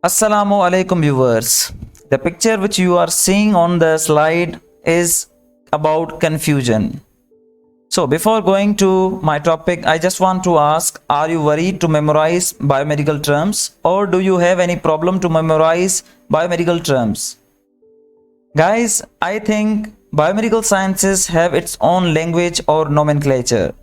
Assalamu alaikum viewers. The picture which you are seeing on the slide is about confusion. So before going to my topic, I just want to ask, are you worried to memorize biomedical terms or do you have any problem to memorize biomedical terms? Guys, I think biomedical sciences have its own language or nomenclature.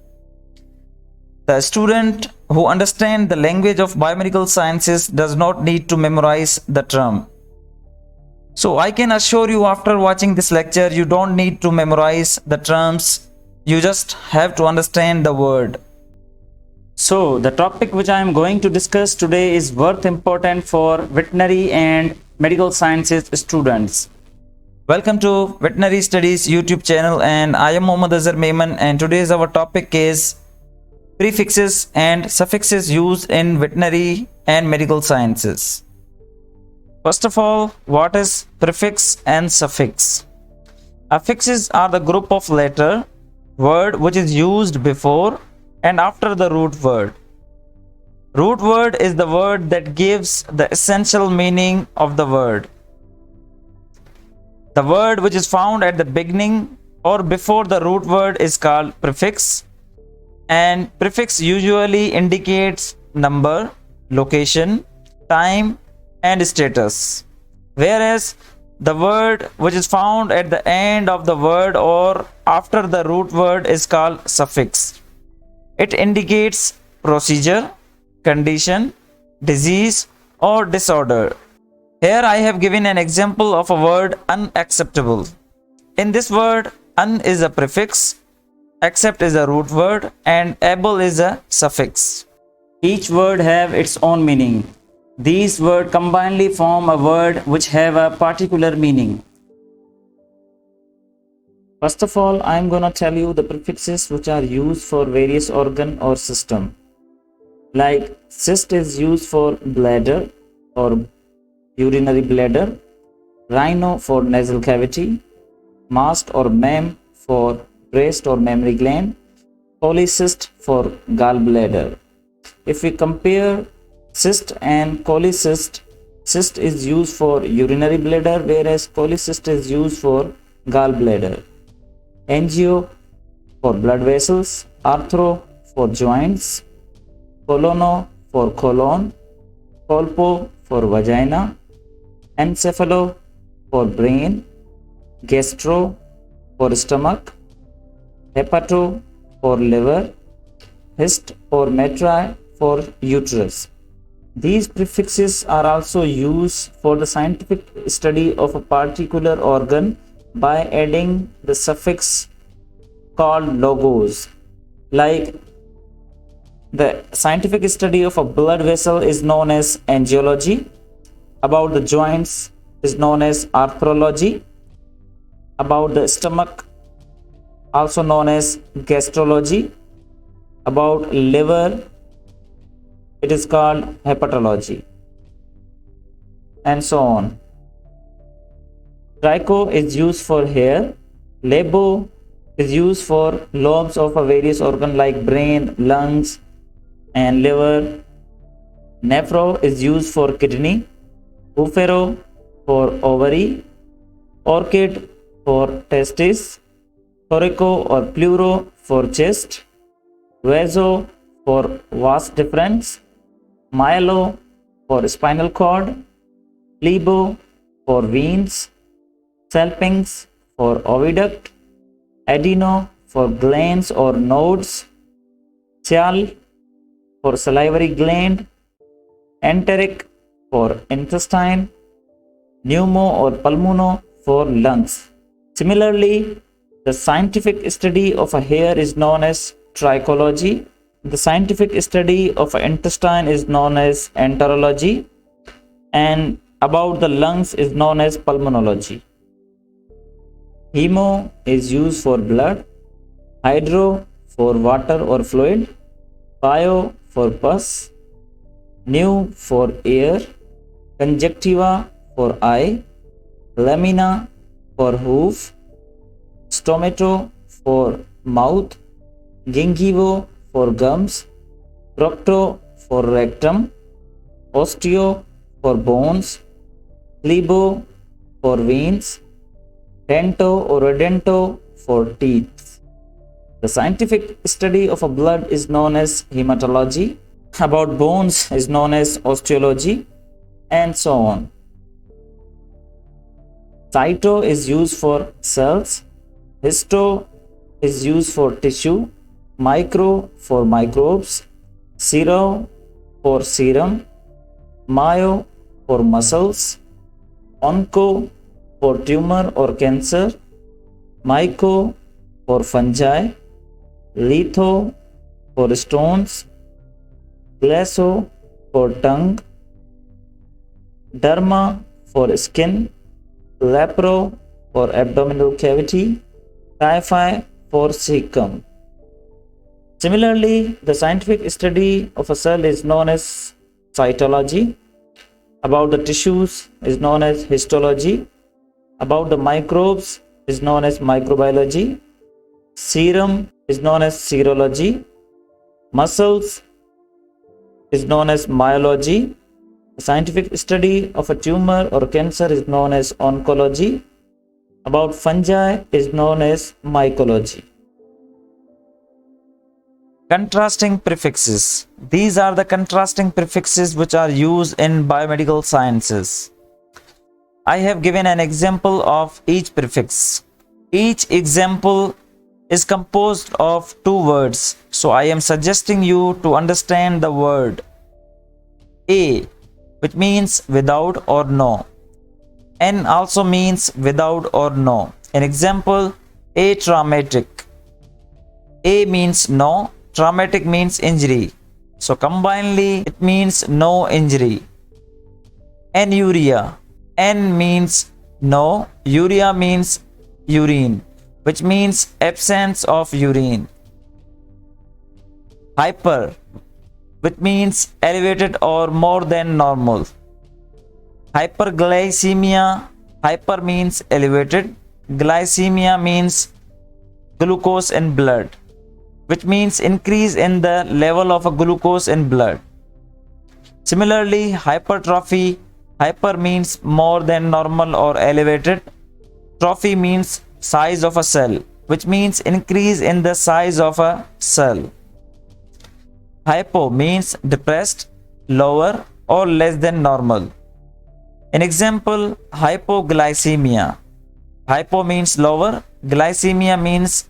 The student who understands the language of biomedical sciences does not need to memorize the term. So I can assure you, after watching this lecture, you don't need to memorize the terms. You just have to understand the word. So the topic which I am going to discuss today is worth important for veterinary and medical sciences students. Welcome to Veterinary Studies YouTube channel, and I am Mohammad Azhar Maiman, and today's our topic is prefixes and suffixes used in veterinary and medical sciences. First of all, what is prefix and suffix? Affixes are the group of letter word which is used before and after the root word. Root word is the word that gives the essential meaning of the word. The word which is found at the beginning or before the root word is called prefix, and prefix usually indicates number, location, time and status, whereas the word which is found at the end of the word or after the root word is called suffix. It indicates procedure, condition, disease or disorder. Here I have given an example of a word unacceptable. In this word, un is a prefix, accept is a root word, and able is a suffix. Each word have its own meaning. These words combinedly form a word which have a particular meaning. First of all, I am gonna tell you the prefixes which are used for various organ or system. Like cyst is used for bladder or urinary bladder, rhino for nasal cavity, mast or mem for breast or mammary gland, polycyst for gallbladder. If we compare cyst and polycyst, cyst is used for urinary bladder, whereas polycyst is used for gallbladder. Angio for blood vessels, arthro for joints, colono for colon, colpo for vagina, encephalo for brain, gastro for stomach, hepato for liver, hist or metri for uterus. These prefixes are also used for the scientific study of a particular organ by adding the suffix called logos. Like the scientific study of a blood vessel is known as angiology, about the joints is known as arthrology, about the stomach also known as gastrology, about liver it is called hepatology, and so on. Tricho is used for hair, labo is used for lobes of a various organ like brain, lungs and liver, nephro is used for kidney, ufero for ovary, orchid for testis, thoraco or pleuro for chest, vaso for vas deferens, myelo for spinal cord, plebo for veins, salpinx for oviduct, adeno for glands or nodes, chial for salivary gland, enteric for intestine, pneumo or pulmono for lungs. Similarly, the scientific study of a hair is known as trichology. The scientific study of an intestine is known as enterology, and about the lungs is known as pulmonology. Hemo is used for blood, hydro for water or fluid, bio for pus, pneu for air, conjunctiva for eye, lamina for hoof, stomato for mouth, gingivo for gums, procto for rectum, osteo for bones, lebo for veins, dento or redento for teeth. The scientific study of a blood is known as hematology. About bones is known as osteology, and so on. Cyto is used for cells, histo is used for tissue, micro for microbes, sero for serum, myo for muscles, onco for tumor or cancer, myco for fungi, litho for stones, glasso for tongue, derma for skin, lepro for abdominal cavity, typhi for cecum. Similarly, the scientific study of a cell is known as cytology. About the tissues is known as histology. About the microbes is known as microbiology. Serum is known as serology. Muscles is known as myology. The scientific study of a tumor or cancer is known as oncology. About fungi is known as mycology. Contrasting prefixes. These are the contrasting prefixes which are used in biomedical sciences. I have given an example of each prefix. Each example is composed of two words. So I am suggesting you to understand the word A, which means without or no. N also means without or no. An example, atraumatic. A means no, traumatic means injury. So combinedly it means no injury. Anuria. N means no, urea means urine, which means absence of urine. Hyper, which means elevated or more than normal. Hyperglycemia. Hyper means elevated, glycemia means glucose in blood, which means increase in the level of a glucose in blood. Similarly, hypertrophy. Hyper means more than normal or elevated. Trophy means size of a cell, which means increase in the size of a cell. Hypo means depressed, lower or less than normal. An example, hypoglycemia. Hypo means lower, glycemia means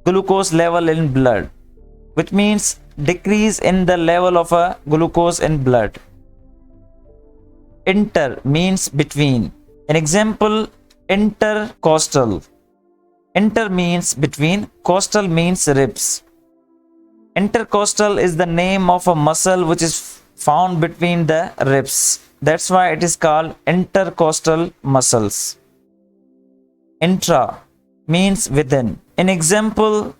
glucose level in blood, which means decrease in the level of a glucose in blood. Inter means between. An example, intercostal. Inter means between, costal means ribs. Intercostal is the name of a muscle which is found between the ribs. That's why it is called intercostal muscles. Intra means within. An example,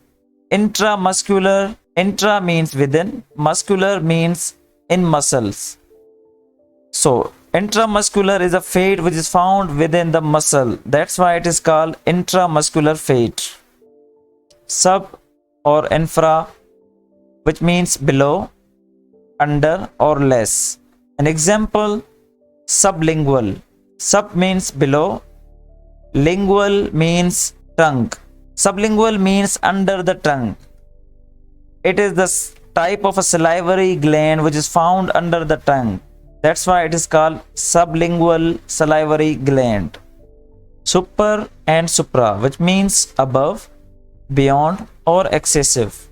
intramuscular. Intra means within, muscular means in muscles. So intramuscular is a fat which is found within the muscle. That's why it is called intramuscular fat. Sub or infra, which means below, under or less. An example, sublingual. Sub means below, lingual means tongue. Sublingual means under the tongue. It is the type of a salivary gland which is found under the tongue. That's why it is called sublingual salivary gland. Super and supra, which means above, beyond or excessive.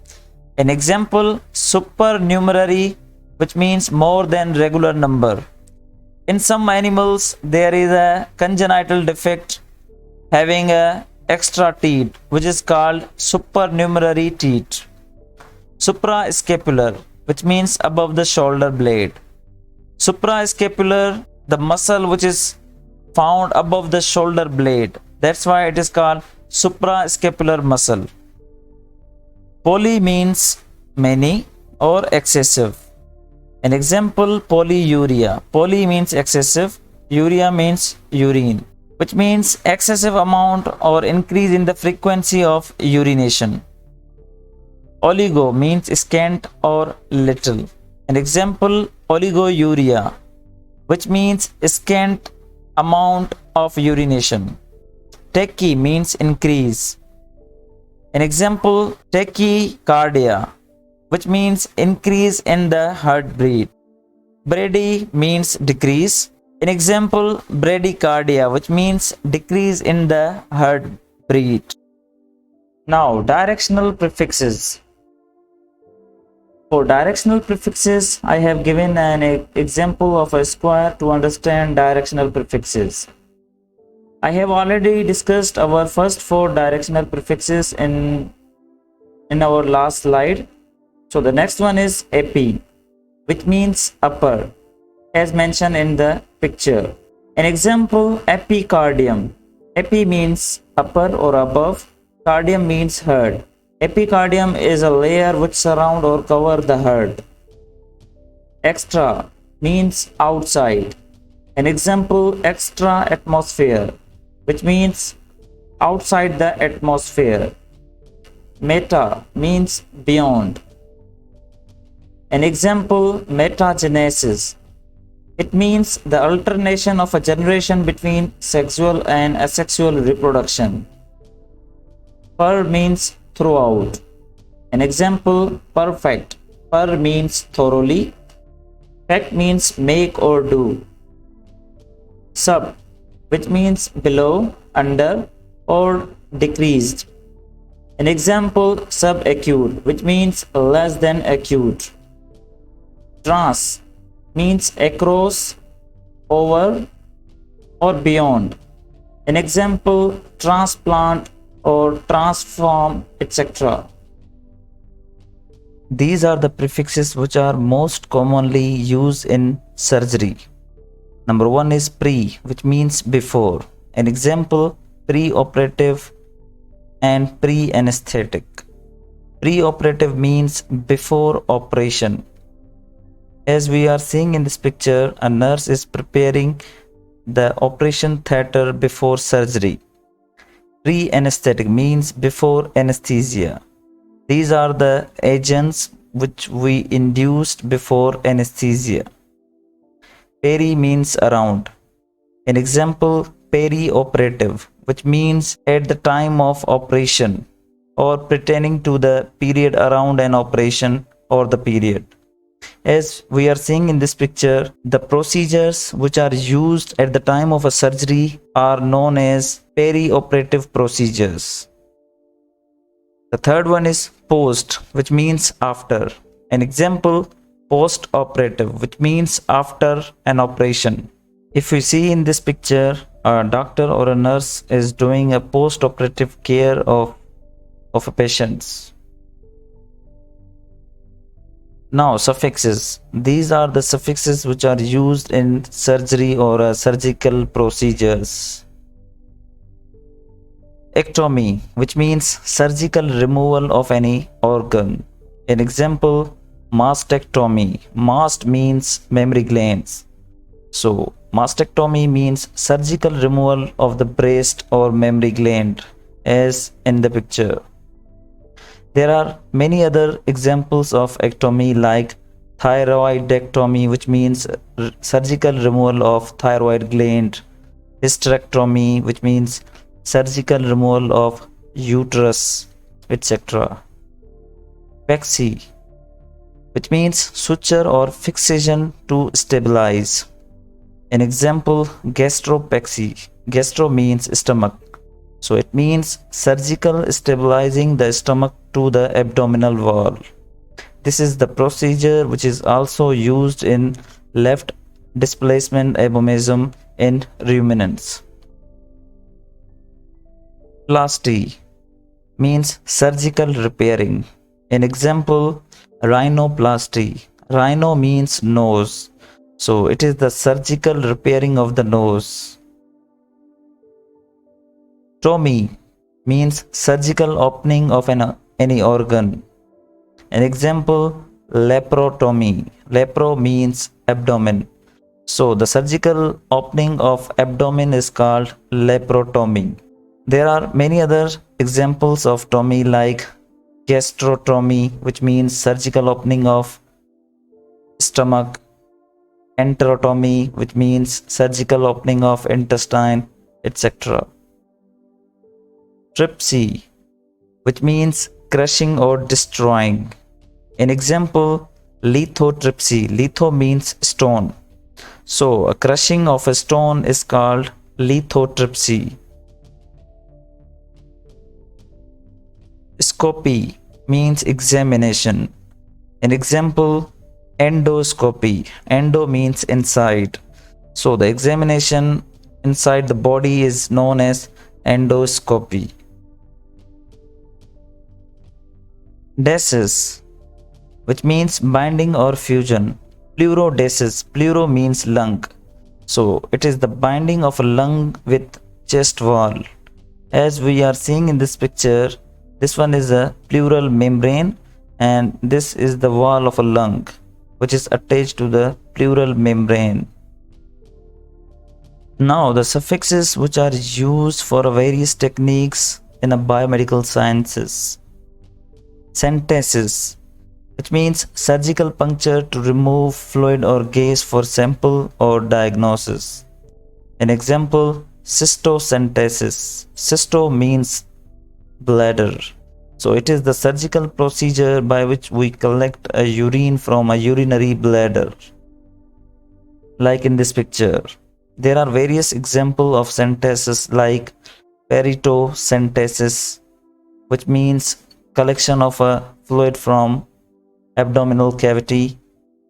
An example, supernumerary, which means more than regular number. In some animals, there is a congenital defect having a extra teeth, which is called supernumerary teeth. Suprascapular, which means above the shoulder blade. Suprascapular, the muscle which is found above the shoulder blade. That's why it is called suprascapular muscle. Poly means many or excessive. An example, polyuria. Poly means excessive, urea means urine, which means excessive amount or increase in the frequency of urination. Oligo means scant or little. An example, oligouria. which means scant amount of urination. Tachy means increase. An example, tachycardia, which means increase in the heartbeat. Brady means decrease. An example, bradycardia, which means decrease in the heartbeat. Now, directional prefixes. For directional prefixes, I have given an example of a square to understand directional prefixes. I have already discussed our first 4 directional prefixes in our last slide. So the next one is epi, which means upper, as mentioned in the picture. An example, epicardium. Epi means upper or above. Cardium means heart. Epicardium is a layer which surround or cover the heart. Extra means outside. An example, extra atmosphere, which means outside the atmosphere. Meta means beyond. An example, metagenesis. It means the alternation of a generation between sexual and asexual reproduction. Per means throughout. An example, perfect. Per means thoroughly. Fact means make or do. Sub, which means below, under, or decreased. An example, subacute, which means less than acute. Trans means across, over, or beyond. An example, transplant or transform, etc. These are the prefixes which are most commonly used in surgery. Number 1 is pre, which means before. An example, pre-operative and pre-anesthetic. Pre-operative means before operation. As we are seeing in this picture, a nurse is preparing the operation theater before surgery. Pre-anesthetic means before anesthesia. These are the agents which we induced before anesthesia. Peri means around. An example, peri-operative, which means at the time of operation or pertaining to the period around an operation or the period. As we are seeing in this picture, the procedures which are used at the time of a surgery are known as peri-operative procedures. The third one is post, which means after. An example, post-operative, which means after an operation. If we see in this picture, a doctor or a nurse is doing a post-operative care of a patient. Now, suffixes. These are the suffixes which are used in surgery or surgical procedures. Ectomy, which means surgical removal of any organ. An example, mastectomy. Mast means mammary glands. So, mastectomy means surgical removal of the breast or mammary gland, as in the picture. There are many other examples of ectomy like thyroidectomy, which means surgical removal of thyroid gland. Hysterectomy, which means surgical removal of uterus, etc. Pexy, which means suture or fixation to stabilize. An example, gastropexy. Gastro means stomach. So it means surgical stabilizing the stomach to the abdominal wall. This is the procedure which is also used in left displacement abomasum in ruminants. Plasty means surgical repairing. An example, rhinoplasty. Rhino means nose. So it is the surgical repairing of the nose. Stomy means surgical opening of any organ. An example, laparotomy. Lapro means abdomen. So the surgical opening of abdomen is called laparotomy. There are many other examples of tomy like gastrotomy, which means surgical opening of stomach, enterotomy, which means surgical opening of intestine, etc. Tripsy, which means crushing or destroying. An example, lithotripsy. Litho means stone. So a crushing of a stone is called lithotripsy. Scopy means examination. An example, endoscopy. Endo means inside. So the examination inside the body is known as endoscopy. Desis, which means binding or fusion. Pleurodesis. Pleuro means lung. So it is the binding of a lung with chest wall. As we are seeing in this picture, this one is a pleural membrane and this is the wall of a lung which is attached to the pleural membrane. Now the suffixes which are used for various techniques in a biomedical sciences. Synthesis, which means surgical puncture to remove fluid or gas for sample or diagnosis. An example, cystocentesis. Cysto means bladder. So it is the surgical procedure by which we collect a urine from a urinary bladder. Like in this picture. There are various examples of synthesis like peritosynthesis, which means collection of a fluid from abdominal cavity.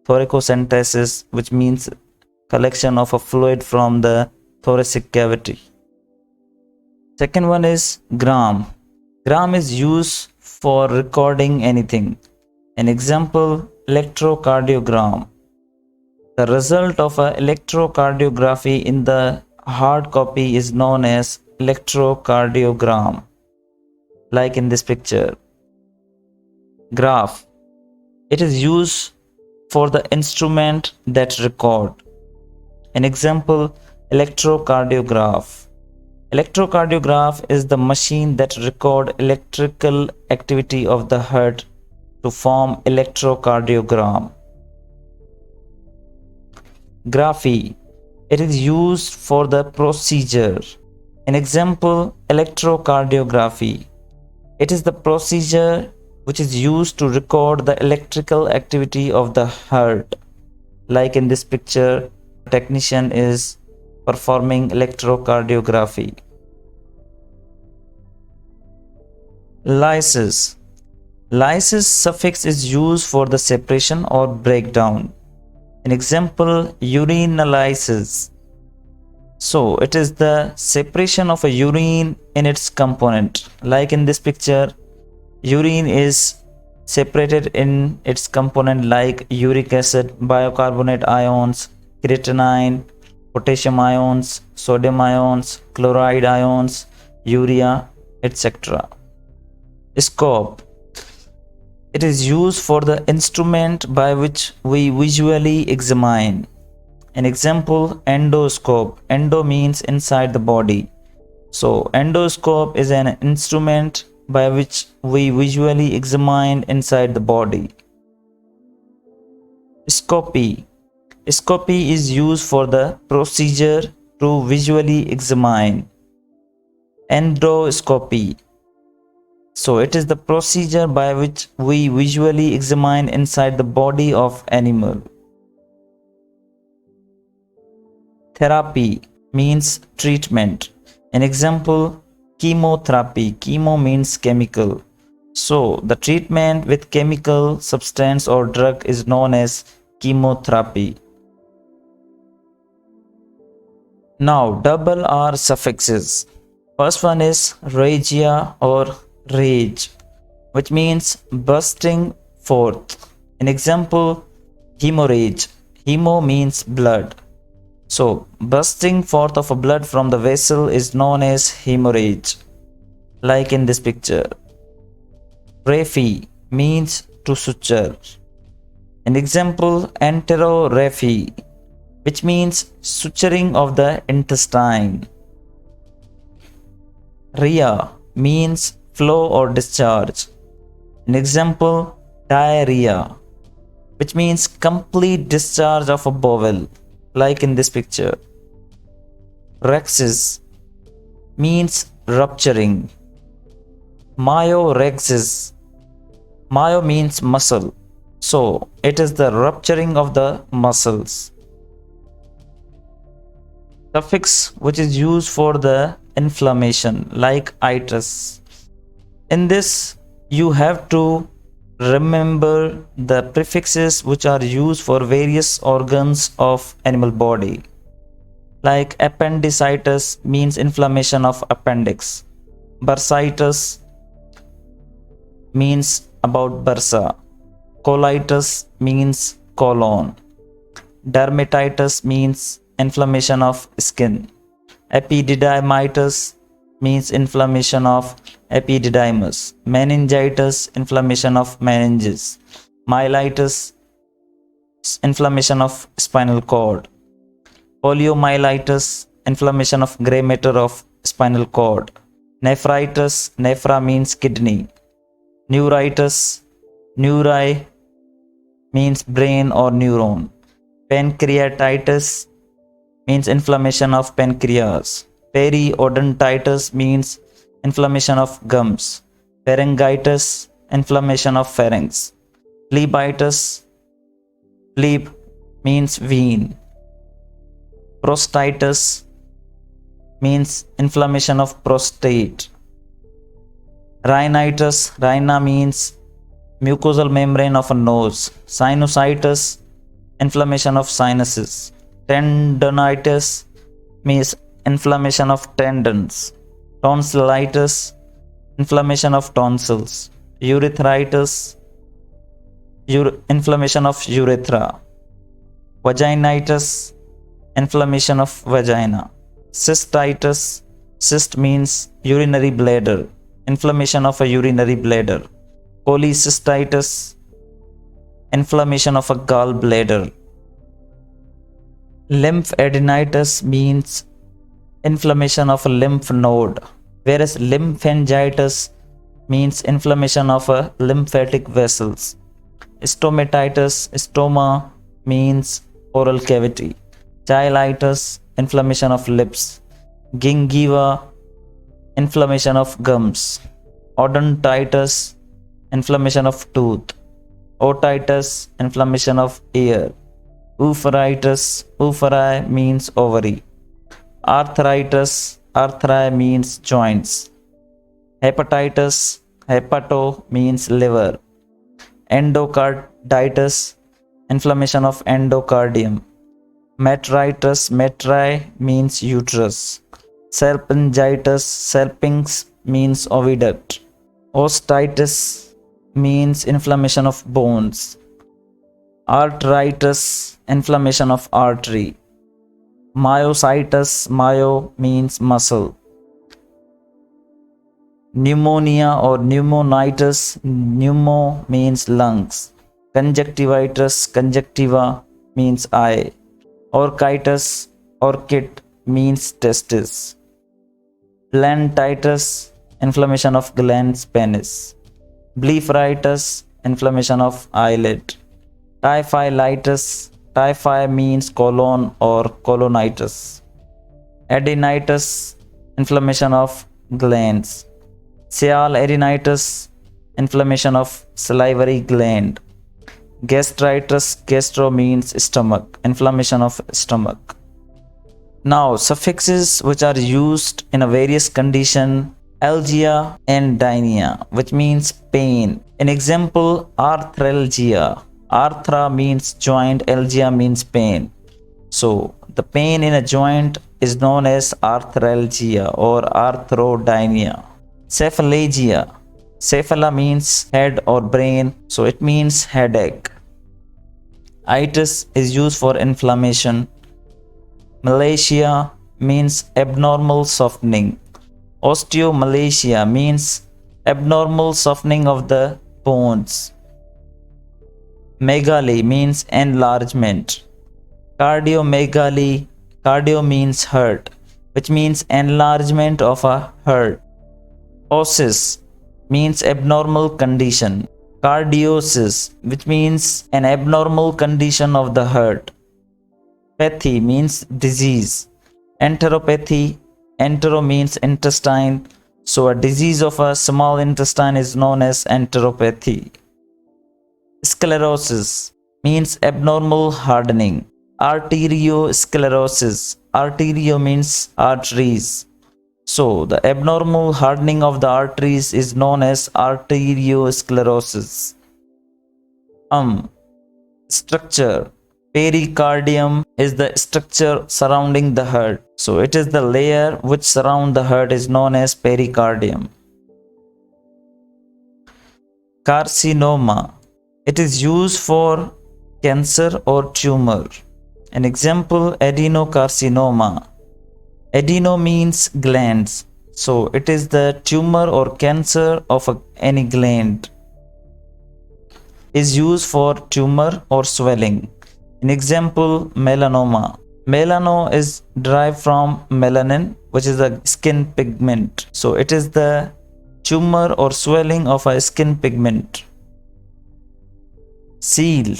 Thoracocentesis, which means collection of a fluid from the thoracic cavity. Second one is gram. Gram is used for recording anything. An example, electrocardiogram. The result of an electrocardiography in the hard copy is known as electrocardiogram. Like in this picture. Graph. It is used for the instrument that record. An example, electrocardiograph. Electrocardiograph is the machine that record electrical activity of the heart to form electrocardiogram. Graphy. It is used for the procedure. An example, electrocardiography. It is the procedure which is used to record the electrical activity of the heart. Like in this picture, the technician is performing electrocardiography. Lysis. Lysis suffix is used for the separation or breakdown. An example, urinalysis. So it is the separation of a urine in its component. Like in this picture, urine is separated in its component like uric acid, bicarbonate ions, creatinine, potassium ions, sodium ions, chloride ions, urea, etc. Scope. It is used for the instrument by which we visually examine. An example, endoscope. Endo means inside the body. So endoscope is an instrument by which we visually examine inside the body. Scopy. Scopy is used for the procedure to visually examine. Endoscopy. So it is the procedure by which we visually examine inside the body of animal. Therapy means treatment. An example, chemotherapy. Chemo means chemical. So the treatment with chemical substance or drug is known as chemotherapy. Now double R suffixes. First one is regia or rage, which means bursting forth. An example, hemorrhage. Hemo means blood. So bursting forth of a blood from the vessel is known as hemorrhage. Like in this picture. Raphy means to suture. An example, enteroraphy, which means suturing of the intestine. Rhea means flow or discharge. An example, diarrhea, which means complete discharge of a bowel. like in this picture. Rexes means rupturing. Myorexis. Myo means muscle. So it is the rupturing of the muscles. Suffix, which is used for the inflammation, like itis. In this, you have to remember the prefixes which are used for various organs of animal body. Like appendicitis means inflammation of appendix. Bursitis means about bursa. Colitis means colon. Dermatitis means inflammation of skin. Epididymitis means inflammation of epididymis. Meningitis, inflammation of meninges. Myelitis, inflammation of spinal cord. Poliomyelitis, inflammation of gray matter of spinal cord. Nephritis, nephra means kidney. Neuritis, neuri means brain or neuron. Pancreatitis means inflammation of pancreas. Periodontitis means inflammation of gums. Pharyngitis, inflammation of pharynx. Phlebitis, phleb means vein. Prostatitis means inflammation of prostate. Rhinitis, rhina means mucosal membrane of a nose. Sinusitis, inflammation of sinuses. Tendonitis means inflammation of tendons. Tonsillitis, inflammation of tonsils. Urethritis, inflammation of urethra. Vaginitis, inflammation of vagina. Cystitis, cyst means urinary bladder, inflammation of a urinary bladder. Cholecystitis, inflammation of a gallbladder. Lymphadenitis means inflammation of a lymph node, whereas lymphangitis means inflammation of a lymphatic vessels. Stomatitis, stoma means oral cavity. Chylitis, inflammation of lips. Gingiva, inflammation of gums. Odontitis, inflammation of tooth. Otitis, inflammation of ear. Oophorytis, oophory means ovary. Arthritis, arthri means joints. Hepatitis, hepato means liver. Endocarditis, inflammation of endocardium. Metritis, metri means uterus. Serpingitis, serpinx means oviduct. Osteitis means inflammation of bones. Arteritis, inflammation of artery. Myositis, myo means muscle. Pneumonia or pneumonitis, pneumo means lungs. Conjunctivitis, conjunctiva means eye. Orchitis, orchid means testis. Glanditis, inflammation of glans penis. Blepharitis, inflammation of eyelid. Typhlitis, typhi means colon or colonitis. Adenitis, inflammation of glands. Sialadenitis, inflammation of salivary gland. Gastritis, gastro means stomach, inflammation of stomach. Now, suffixes which are used in a various condition, algia and dynia, which means pain. An example, arthralgia. Arthra means joint, algia means pain. So, the pain in a joint is known as arthralgia or arthrodynia. Cephalalgia. Cephala means head or brain, so it means headache. Itis is used for inflammation. Malacia means abnormal softening. Osteomalacia means abnormal softening of the bones. Megaly means enlargement. Cardiomegaly, cardio means heart, which means enlargement of a heart. Osis means abnormal condition. Cardiosis, which means an abnormal condition of the heart. Pathy means disease. Enteropathy, entero means intestine. So a disease of a small intestine is known as enteropathy. Sclerosis means abnormal hardening. Arteriosclerosis. Arterio means arteries. So the abnormal hardening of the arteries is known as arteriosclerosis. Structure. Pericardium is the structure surrounding the heart. So it is the layer which surround the heart is known as pericardium. Carcinoma. It is used for cancer or tumor. An example, adenocarcinoma. Adeno means glands. So it is the tumor or cancer of any gland. Is used for tumor or swelling. An example, melanoma. Melano is derived from melanin, which is a skin pigment. So it is the tumor or swelling of a skin pigment. Seal.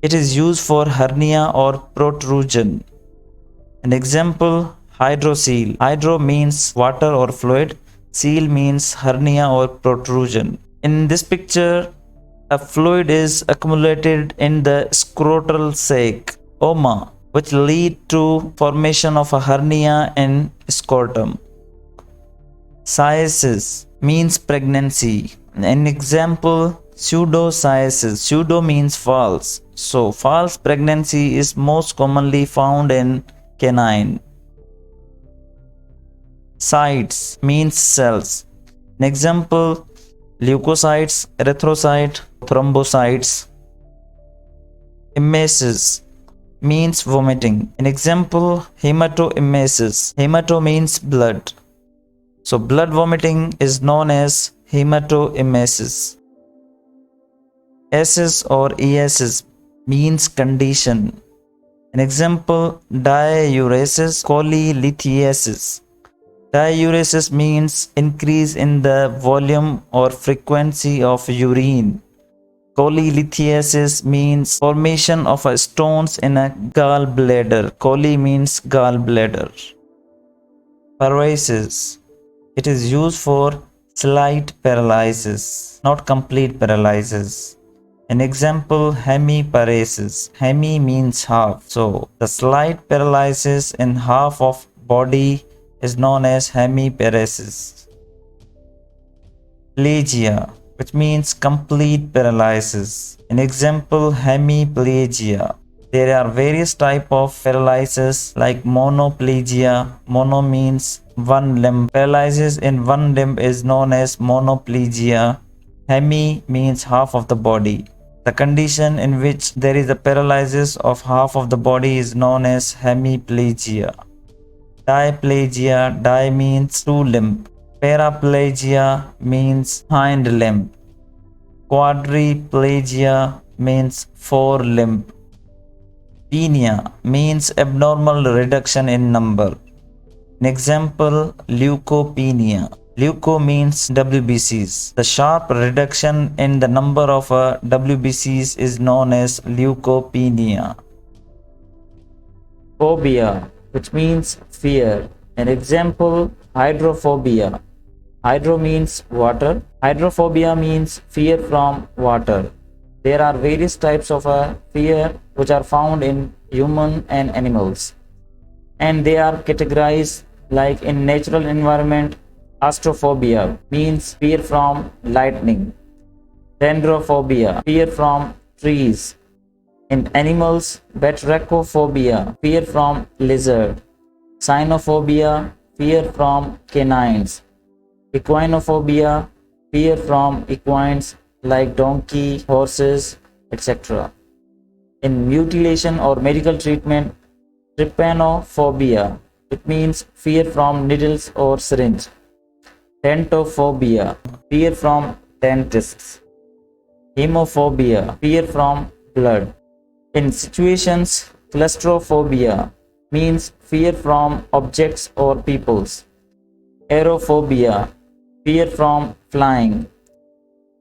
It is used for hernia or protrusion. An example, hydrocele. Hydro means water or fluid. Seal means hernia or protrusion. In this picture, a fluid is accumulated in the scrotal sac, oma, which lead to formation of a hernia in scrotum. Sciasis means pregnancy. An example, pseudosciasis. Pseudo means false. So false pregnancy is most commonly found in canine. Cytes means cells. An example, leukocytes, erythrocyte, thrombocytes. Emesis means vomiting. An example, hematoemesis. Hemato means blood. So blood vomiting is known as hematoemesis. Asis or easis means condition. An example, diuresis, cholelithiasis. Diuresis means increase in the volume or frequency of urine. Cholelithiasis means formation of stones in a gallbladder. Chole means gallbladder. Paralysis. It is used for slight paralysis, not complete paralysis. An example, hemiparesis. Hemi means half. So the slight paralysis in half of body is known as hemiparesis. Plegia, which means complete paralysis. An example, hemiplegia. There are various types of paralysis like monoplegia. Mono means one limb. Paralysis in one limb is known as monoplegia. Hemi means half of the body. The condition in which there is a paralysis of half of the body is known as hemiplegia. Diplegia, di means two limb. Paraplegia means hind limb. Quadriplegia means four limb. Penia means abnormal reduction in number. An example, leukopenia. Leuco means WBCs. The sharp reduction in the number of WBCs is known as leukopenia. Phobia, which means fear. An example, hydrophobia. Hydro means water. Hydrophobia means fear from water. There are various types of fear which are found in human and animals. And they are categorized like in natural environment. Astrophobia means fear from lightning. Dendrophobia, fear from trees. In animals, batrachophobia, fear from lizard. Cynophobia, fear from canines. Equinophobia, fear from equines like donkey, horses, etc. In mutilation or medical treatment, trypanophobia, it means fear from needles or syringe. Dentophobia, fear from dentists. Hemophobia, fear from blood. In situations, claustrophobia means fear from objects or peoples. Aerophobia, fear from flying.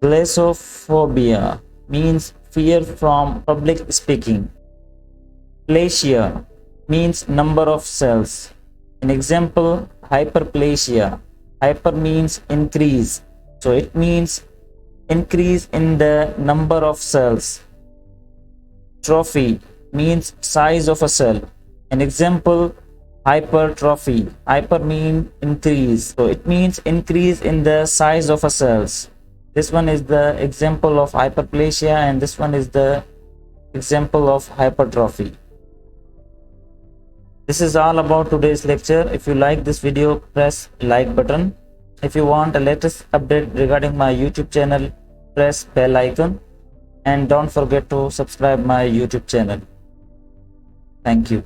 Glossophobia means fear from public speaking. Plasia means number of cells. An example, hyperplasia. Hyper means increase. So it means increase in the number of cells. Trophy means size of a cell. An example, hypertrophy. Hyper means increase. So it means increase in the size of a cells. This one is the example of hyperplasia and this one is the example of hypertrophy. This is all about today's lecture. If you like this video, press like button. If you want a latest update regarding my YouTube channel, press bell icon and don't forget to subscribe my YouTube channel. Thank you.